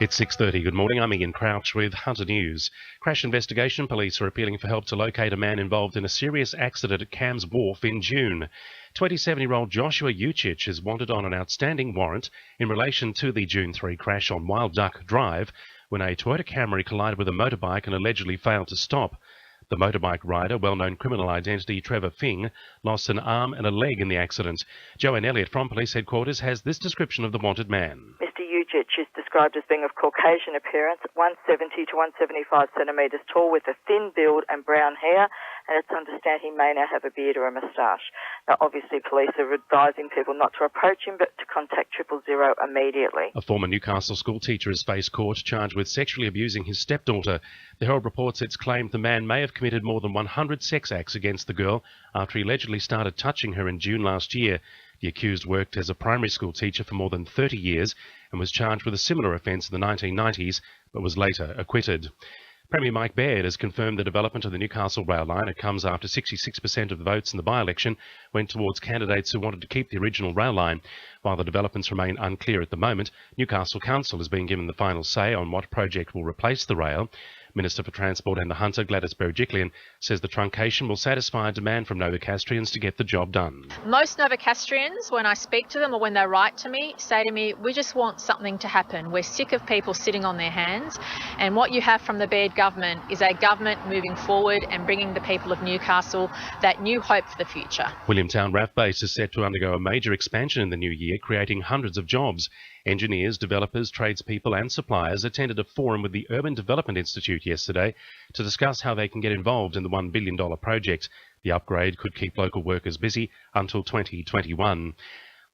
It's 6:30. Good morning. I'm Ian Crouch with Hunter News. Crash investigation police are appealing for help to locate a man involved in a serious accident at Cams Wharf in June. 27-year-old Joshua Ucic is wanted on an outstanding warrant in relation to the June 3 crash on Wild Duck Drive when a Toyota Camry collided with a motorbike and allegedly failed to stop. The motorbike rider, well-known criminal identity Trevor Fing, lost an arm and a leg in the accident. Joanne Elliott from Police Headquarters has this description of the wanted man. Mr. Ucic is described as being of Caucasian appearance, 170 to 175 centimetres tall, with a thin build and brown hair, and it's understood he may now have a beard or a moustache. Now, obviously, police are advising people not to approach him, but to contact 000 immediately. A former Newcastle school teacher has faced court charged with sexually abusing his stepdaughter. The Herald reports it's claimed the man may have committed more than 100 sex acts against the girl after he allegedly started touching her in June last year. The accused worked as a primary school teacher for more than 30 years and was charged with a similar offence in the 1990s, but was later acquitted. Premier Mike Baird has confirmed the development of the Newcastle rail line. It comes after 66% of the votes in the by-election went towards candidates who wanted to keep the original rail line. While the developments remain unclear at the moment, Newcastle Council has been given the final say on what project will replace the rail. Minister for Transport and the Hunter, Gladys Berejiklian, says the truncation will satisfy a demand from Novocastrians to get the job done. Most Novocastrians, when I speak to them or when they write to me, say to me, we just want something to happen. We're sick of people sitting on their hands, and what you have from the Baird government is a government moving forward and bringing the people of Newcastle that new hope for the future. Williamtown RAF Base is set to undergo a major expansion in the new year, creating hundreds of jobs. Engineers, developers, tradespeople and suppliers attended a forum with the Urban Development Institute yesterday to discuss how they can get involved in the $1 billion project. The upgrade could keep local workers busy until 2021.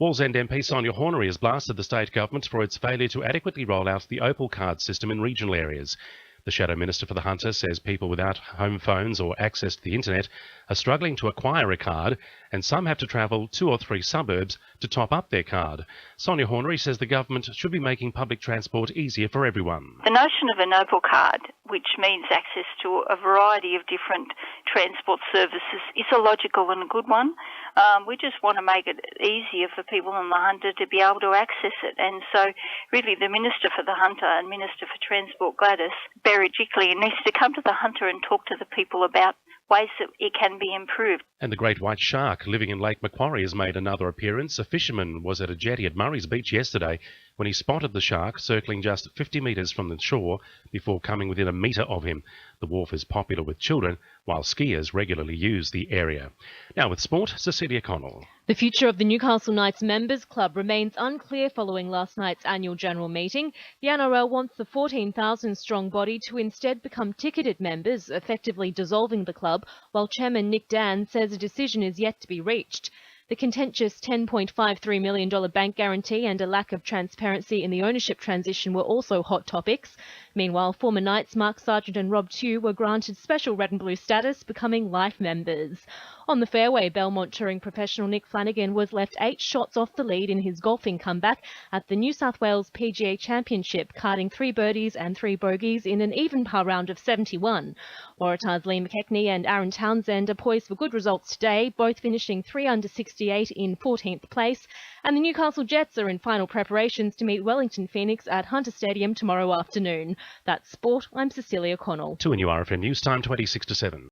Wallsend MP Sonia Hornery has blasted the state government for its failure to adequately roll out the Opal card system in regional areas. The Shadow Minister for the Hunter says people without home phones or access to the internet are struggling to acquire a card, and some have to travel 2 or 3 suburbs to top up their card. Sonia Hornery says the government should be making public transport easier for everyone. The notion of an Opal card, which means access to a variety of different transport services, is a logical and a good one. We just want to make it easier for people in the Hunter to be able to access it. And so really the Minister for the Hunter and Minister for Transport, Gladys Berejiklian, needs to come to the Hunter and talk to the people about ways that it can be improved. And the great white shark living in Lake Macquarie has made another appearance. A fisherman was at a jetty at Murray's Beach yesterday when he spotted the shark circling just 50 metres from the shore before coming within a metre of him. The wharf is popular with children, while skiers regularly use the area. Now with sport, Cecilia Connell. The future of the Newcastle Knights Members Club remains unclear following last night's annual general meeting. The NRL wants the 14,000-strong body to instead become ticketed members, effectively dissolving the club, while Chairman Nick Dan says a decision is yet to be reached. The contentious $10.53 million bank guarantee and a lack of transparency in the ownership transition were also hot topics. Meanwhile, former Knights Mark Sargent and Rob Tew were granted special red and blue status, becoming life members. On the fairway, Belmont touring professional Nick Flanagan was left 8 shots off the lead in his golfing comeback at the New South Wales PGA Championship, carding 3 birdies and 3 bogeys in an even par round of 71. Waratah's Lee McKechnie and Aaron Townsend are poised for good results today, both finishing 3 under 68 in 14th place, and the Newcastle Jets are in final preparations to meet Wellington Phoenix at Hunter Stadium tomorrow afternoon. That's sport. I'm Cecilia Connell. 2 RFM News Time, 26 to 7.